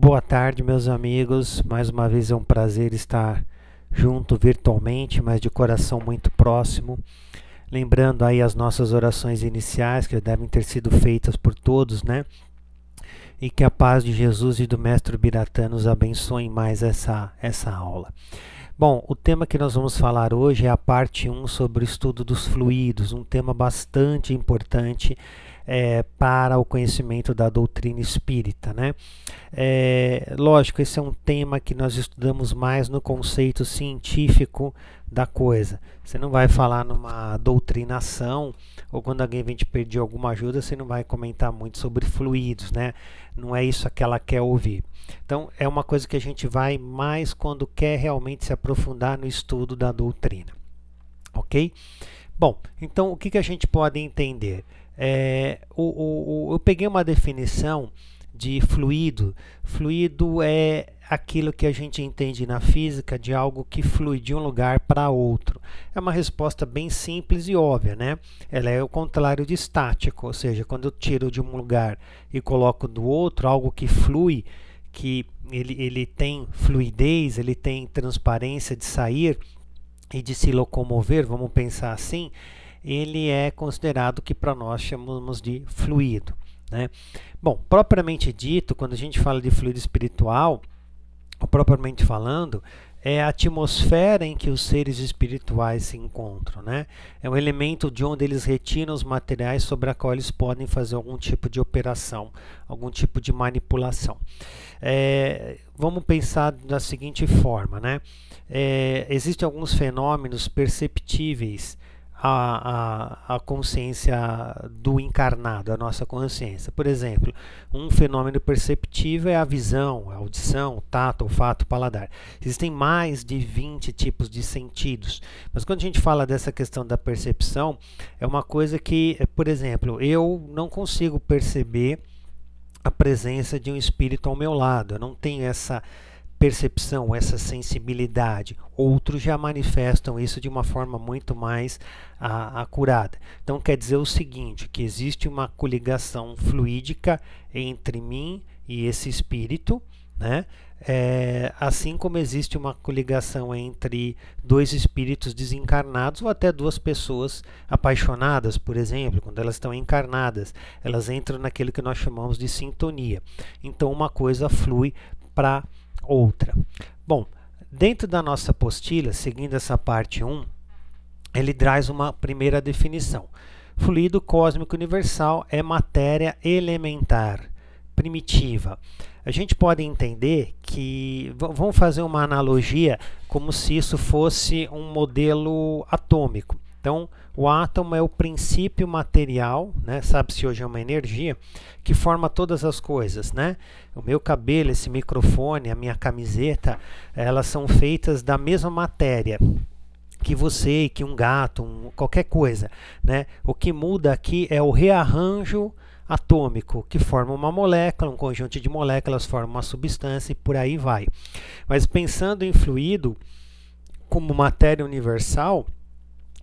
Boa tarde, meus amigos. Mais uma vez é um prazer estar junto virtualmente, mas de coração muito próximo. Lembrando aí as nossas orações iniciais que devem ter sido feitas por todos, né? E que a paz de Jesus e do Mestre Biratã nos abençoem mais essa aula. Bom, o tema que nós vamos falar hoje é a parte 1 sobre o estudo dos fluidos, um tema bastante importante para o conhecimento da doutrina espírita, né? Lógico, esse é um tema que nós estudamos mais no conceito científico da coisa. Você não vai falar numa doutrinação, ou quando alguém vem te pedir alguma ajuda, você não vai comentar muito sobre fluidos, né? Não é isso que ela quer ouvir. Então, é uma coisa que a gente vai mais quando quer realmente se aprofundar no estudo da doutrina. Ok? Bom, então o que a gente pode entender? Eu peguei uma definição de fluido. Fluido é aquilo que a gente entende na física de algo que flui de um lugar para outro. É uma resposta bem simples e óbvia, né? Ela é o contrário de estático, ou seja, quando eu tiro de um lugar e coloco do outro, algo que flui, que ele tem fluidez, ele tem transparência de sair e de se locomover, vamos pensar assim, ele é considerado que para nós chamamos de fluido, né? Bom, propriamente dito, quando a gente fala de fluido espiritual, ou propriamente falando, é a atmosfera em que os seres espirituais se encontram, né? É um elemento de onde eles retiram os materiais sobre a qual eles podem fazer algum tipo de operação, algum tipo de manipulação. Vamos pensar da seguinte forma, né? Existem alguns fenômenos perceptíveis a consciência do encarnado, a nossa consciência. Por exemplo, um fenômeno perceptível é a visão, a audição, o tato, o olfato, o paladar. Existem mais de 20 tipos de sentidos, mas quando a gente fala dessa questão da percepção, é uma coisa que, por exemplo, eu não consigo perceber a presença de um espírito ao meu lado, eu não tenho essa percepção, essa sensibilidade. Outros já manifestam isso de uma forma muito mais acurada. Então quer dizer o seguinte, que existe uma coligação fluídica entre mim e esse espírito, né? Assim como existe uma coligação entre dois espíritos desencarnados ou até duas pessoas apaixonadas, por exemplo, quando elas estão encarnadas, elas entram naquilo que nós chamamos de sintonia. Então uma coisa flui para outra. Bom, dentro da nossa apostila, seguindo essa parte 1, ele traz uma primeira definição. Fluido cósmico universal é matéria elementar, primitiva. A gente pode entender que, vamos fazer uma analogia como se isso fosse um modelo atômico. Então, o átomo é o princípio material, né? Sabe-se hoje é uma energia que forma todas as coisas, né? O meu cabelo, esse microfone, a minha camiseta, elas são feitas da mesma matéria que você, que um gato, qualquer coisa, né? O que muda aqui é o rearranjo atômico, que forma uma molécula, um conjunto de moléculas forma uma substância e por aí vai. Mas pensando em fluido como matéria universal,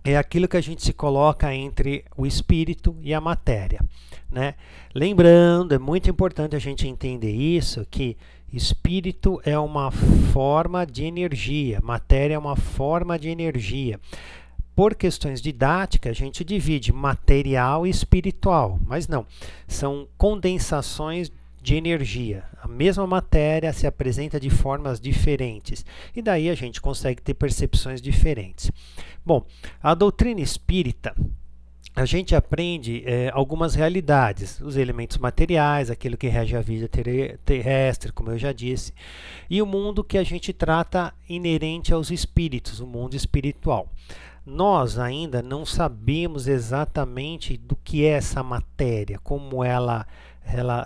é aquilo que a gente se coloca entre o espírito e a matéria, né? Lembrando, é muito importante a gente entender isso, que espírito é uma forma de energia, matéria é uma forma de energia. Por questões didáticas, a gente divide material e espiritual, mas não, são condensações de energia. A mesma matéria se apresenta de formas diferentes e daí a gente consegue ter percepções diferentes. Bom, a doutrina espírita, a gente aprende algumas realidades, os elementos materiais, aquilo que rege a vida terrestre, como eu já disse, e o mundo que a gente trata inerente aos espíritos, o mundo espiritual. Nós ainda não sabemos exatamente do que é essa matéria, como ela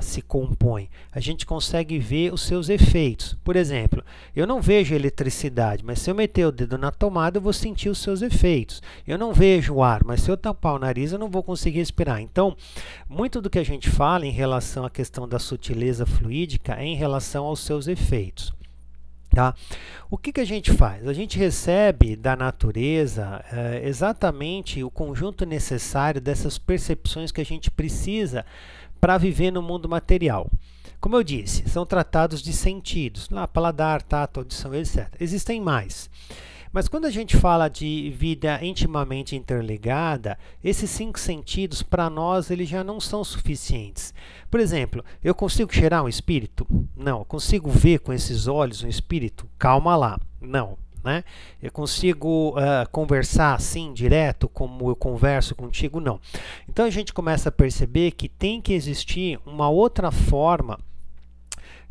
se compõe. A gente consegue ver os seus efeitos. Por exemplo, eu não vejo eletricidade, mas se eu meter o dedo na tomada, eu vou sentir os seus efeitos. Eu não vejo o ar, mas se eu tampar o nariz, eu não vou conseguir respirar. Então, muito do que a gente fala em relação à questão da sutileza fluídica é em relação aos seus efeitos. Tá? O que a gente faz? A gente recebe da natureza exatamente o conjunto necessário dessas percepções que a gente precisa para viver no mundo material. Como eu disse, são tratados de sentidos, lá, paladar, tato, audição, etc. Existem mais. Mas quando a gente fala de vida intimamente interligada, esses 5 sentidos, para nós, eles já não são suficientes. Por exemplo, eu consigo cheirar um espírito? Não. Eu consigo ver com esses olhos um espírito? Calma lá. Não. Né? Eu consigo conversar assim, direto, como eu converso contigo? Não. Então a gente começa a perceber que tem que existir uma outra forma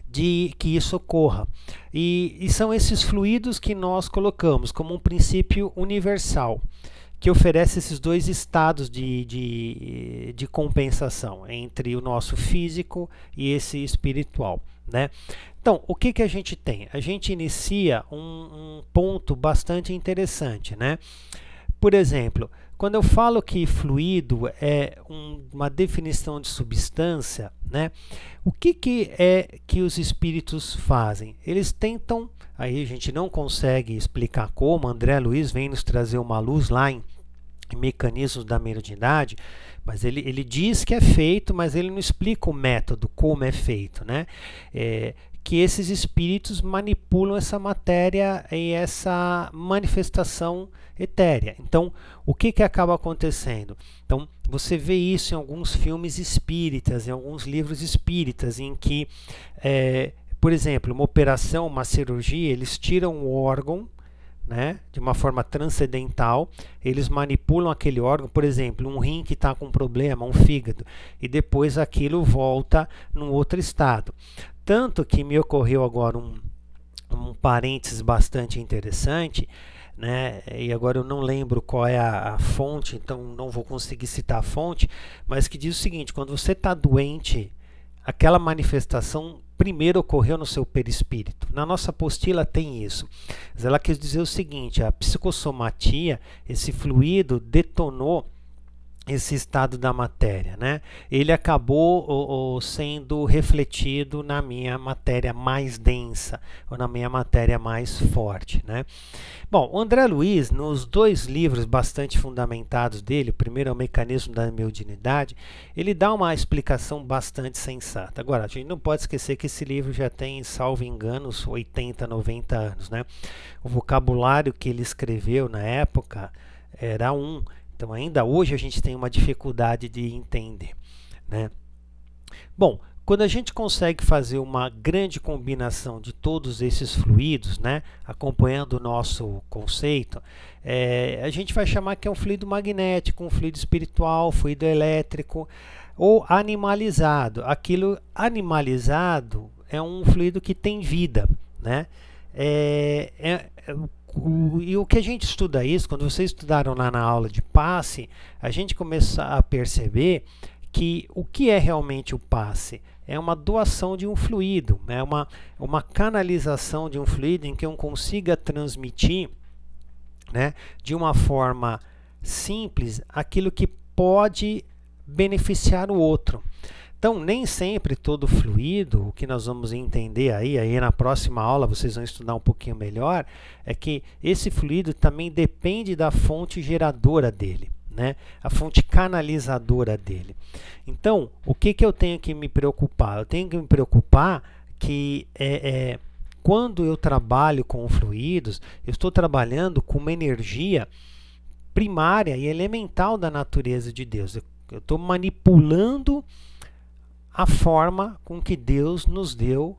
de que isso ocorra. E são esses fluidos que nós colocamos como um princípio universal, que oferece esses 2 estados de compensação entre o nosso físico e esse espiritual. Né? Então, o que a gente tem? A gente inicia um ponto bastante interessante. Né? Por exemplo, quando eu falo que fluido é uma definição de substância, né? O que é que os espíritos fazem? Eles tentam, aí a gente não consegue explicar como, André Luiz vem nos trazer uma luz lá em mecanismos da mediunidade, mas ele diz que é feito, mas ele não explica o método, como é feito, né? Que esses espíritos manipulam essa matéria e essa manifestação etérea. Então, o que acaba acontecendo? Então, você vê isso em alguns filmes espíritas, em alguns livros espíritas, em que, por exemplo, uma operação, uma cirurgia, eles tiram o órgão, né, de uma forma transcendental, eles manipulam aquele órgão, por exemplo, um rim que está com problema, um fígado, e depois aquilo volta num outro estado. Tanto que me ocorreu agora um parênteses bastante interessante, né? E agora eu não lembro qual é a fonte, então não vou conseguir citar a fonte, mas que diz o seguinte: quando você está doente, aquela manifestação primeiro ocorreu no seu perispírito. Na nossa apostila tem isso. Mas ela quis dizer o seguinte: a psicossomatia, esse fluido detonou esse estado da matéria, né? Ele acabou sendo refletido na minha matéria mais densa, ou na minha matéria mais forte, né? Bom, o André Luiz, nos 2 livros bastante fundamentados dele, o primeiro é o Mecanismo da Mediunidade, ele dá uma explicação bastante sensata. Agora, a gente não pode esquecer que esse livro já tem, salvo engano, 80, 90 anos, né? O vocabulário que ele escreveu na época era então, ainda hoje a gente tem uma dificuldade de entender, né? Bom, quando a gente consegue fazer uma grande combinação de todos esses fluidos, né, acompanhando o nosso conceito, a gente vai chamar que é um fluido magnético, um fluido espiritual, fluido elétrico ou animalizado. Aquilo animalizado é um fluido que tem vida, né? E o que a gente estuda isso, quando vocês estudaram lá na aula de passe, a gente começa a perceber que o que é realmente o passe? É uma doação de um fluido, é uma canalização de um fluido em que eu consiga transmitir, né, de uma forma simples aquilo que pode beneficiar o outro. Então, nem sempre todo fluido, o que nós vamos entender aí na próxima aula vocês vão estudar um pouquinho melhor, é que esse fluido também depende da fonte geradora dele, né? A fonte canalizadora dele. Então, o que eu tenho que me preocupar? Eu tenho que me preocupar que quando eu trabalho com fluidos, eu estou trabalhando com uma energia primária e elemental da natureza de Deus. Eu estou manipulando a forma com que Deus nos deu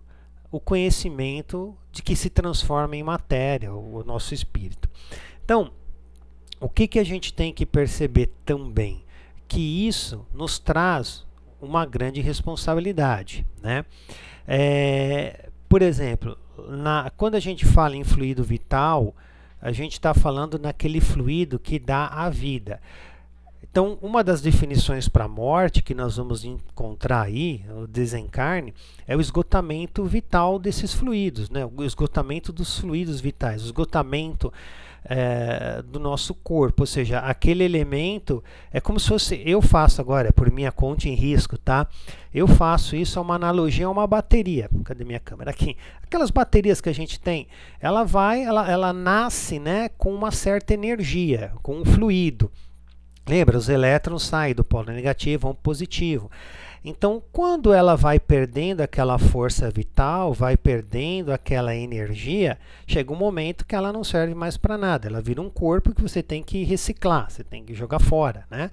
o conhecimento de que se transforma em matéria, o nosso espírito. Então, o que a gente tem que perceber também? Que isso nos traz uma grande responsabilidade, né? Por exemplo, quando a gente fala em fluido vital, a gente está falando naquele fluido que dá a vida. Então, uma das definições para a morte que nós vamos encontrar aí, o desencarne, é o esgotamento vital desses fluidos, né? O esgotamento dos fluidos vitais, o esgotamento do nosso corpo, ou seja, aquele elemento é como se fosse, eu faço agora, por minha conta em risco, tá? Eu faço isso, é uma analogia a uma bateria. Cadê minha câmera? Aqui. Aquelas baterias que a gente tem, ela nasce, né, com uma certa energia, com um fluido. Lembra, os elétrons saem do polo negativo ao positivo. Então, quando ela vai perdendo aquela força vital, vai perdendo aquela energia, chega um momento que ela não serve mais para nada. Ela vira um corpo que você tem que reciclar, você tem que jogar fora, né?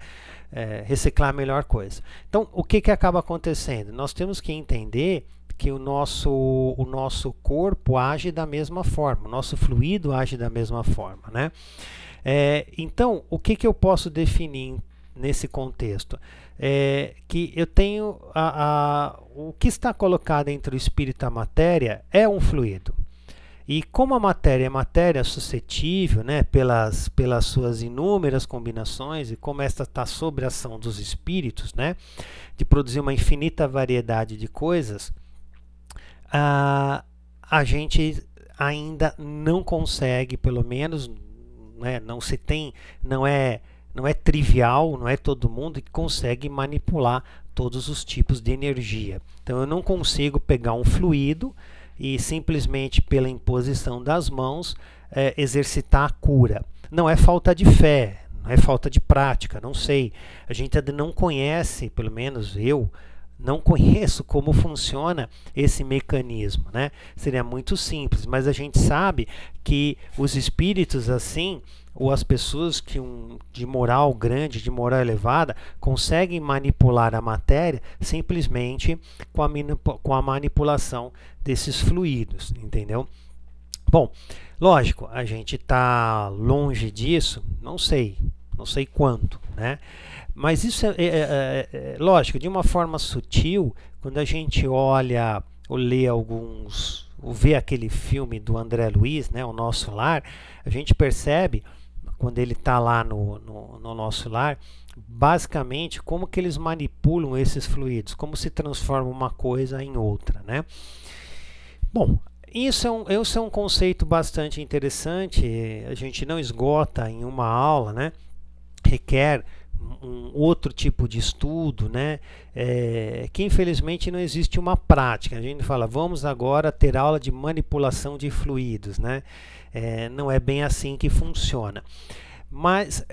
Reciclar é a melhor coisa. Então, o que acaba acontecendo? Nós temos que entender que o nosso corpo age da mesma forma, o nosso fluido age da mesma forma, né? Então, o que eu posso definir nesse contexto? Que eu tenho o que está colocado entre o espírito e a matéria é um fluido. E como a matéria é matéria suscetível, né, pelas suas inúmeras combinações, e como esta está sob a ação dos espíritos, né, de produzir uma infinita variedade de coisas, a gente ainda não consegue, pelo menos, né, não é trivial, não é todo mundo que consegue manipular todos os tipos de energia. Então eu não consigo pegar um fluido e simplesmente pela imposição das mãos exercitar a cura. Não é falta de fé, não é falta de prática, não sei. A gente ainda não conhece, pelo menos eu, não conheço como funciona esse mecanismo, né? Seria muito simples, mas a gente sabe que os espíritos assim, ou as pessoas de moral grande, de moral elevada, conseguem manipular a matéria simplesmente com a manipulação desses fluidos, entendeu? Bom, lógico, a gente está longe disso, não sei quanto, né? Mas isso lógico, de uma forma sutil, quando a gente olha ou lê ou vê aquele filme do André Luiz, né, O Nosso Lar, a gente percebe, quando ele está lá no nosso lar, basicamente como que eles manipulam esses fluidos, como se transforma uma coisa em outra, né? Bom, isso é um conceito bastante interessante, a gente não esgota em uma aula, né? Requer um outro tipo de estudo, né? Que infelizmente não existe uma prática. A gente fala, vamos agora ter aula de manipulação de fluidos, né? Não é bem assim que funciona. Mas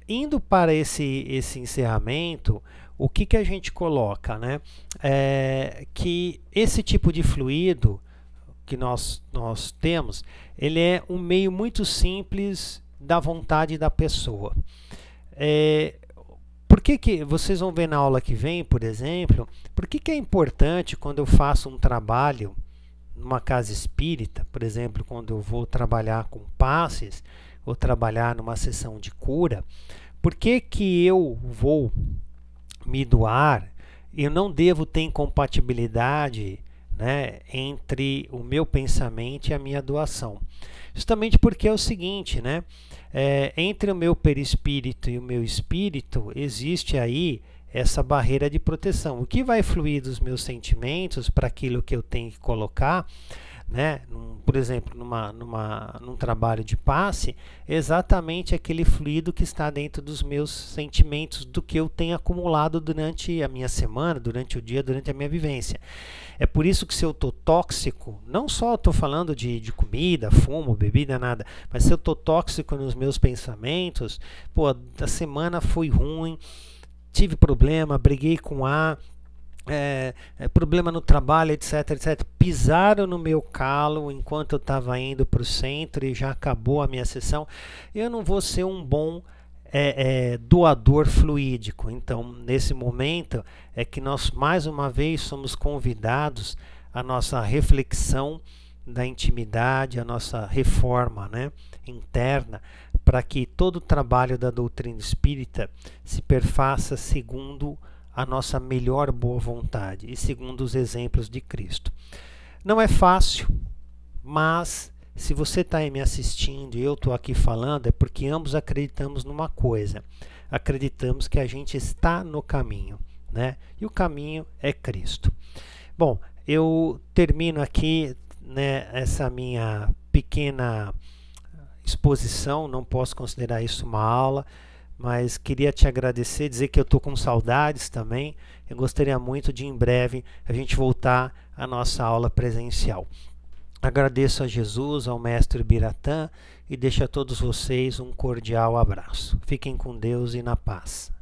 indo para esse encerramento, o que a gente coloca, né? Que esse tipo de fluido que nós temos, ele é um meio muito simples da vontade da pessoa. Por que vocês vão ver na aula que vem, por exemplo, por que é importante quando eu faço um trabalho numa casa espírita, por exemplo, quando eu vou trabalhar com passes, ou trabalhar numa sessão de cura, por que eu vou me doar? Eu não devo ter incompatibilidade, né, entre o meu pensamento e a minha doação. Justamente porque é o seguinte, né? Entre o meu perispírito e o meu espírito existe aí essa barreira de proteção. O que vai fluir dos meus sentimentos para aquilo que eu tenho que colocar, né? Por exemplo, num trabalho de passe, exatamente aquele fluido que está dentro dos meus sentimentos, do que eu tenho acumulado durante a minha semana, durante o dia, durante a minha vivência. É por isso que se eu estou tóxico, não só estou falando de comida, fumo, bebida, nada, mas se eu estou tóxico nos meus pensamentos, pô, a semana foi ruim, tive problema, briguei com problema no trabalho, etc, etc. Pisaram no meu calo enquanto eu estava indo para o centro e já acabou a minha sessão. Eu não vou ser um bom doador fluídico. Então, nesse momento, é que nós, mais uma vez, somos convidados à nossa reflexão da intimidade, à nossa reforma, né, interna, para que todo o trabalho da doutrina espírita se perfaça segundo a nossa melhor boa vontade e segundo os exemplos de Cristo. Não é fácil, mas se você está aí me assistindo e eu estou aqui falando, é porque ambos acreditamos numa coisa. Acreditamos que a gente está no caminho, né? E o caminho é Cristo. Bom, eu termino aqui, né, essa minha pequena exposição, não posso considerar isso uma aula, mas queria te agradecer, dizer que eu estou com saudades também. Eu gostaria muito de em breve a gente voltar à nossa aula presencial. Agradeço a Jesus, ao Mestre Biratã, e deixo a todos vocês um cordial abraço. Fiquem com Deus e na paz.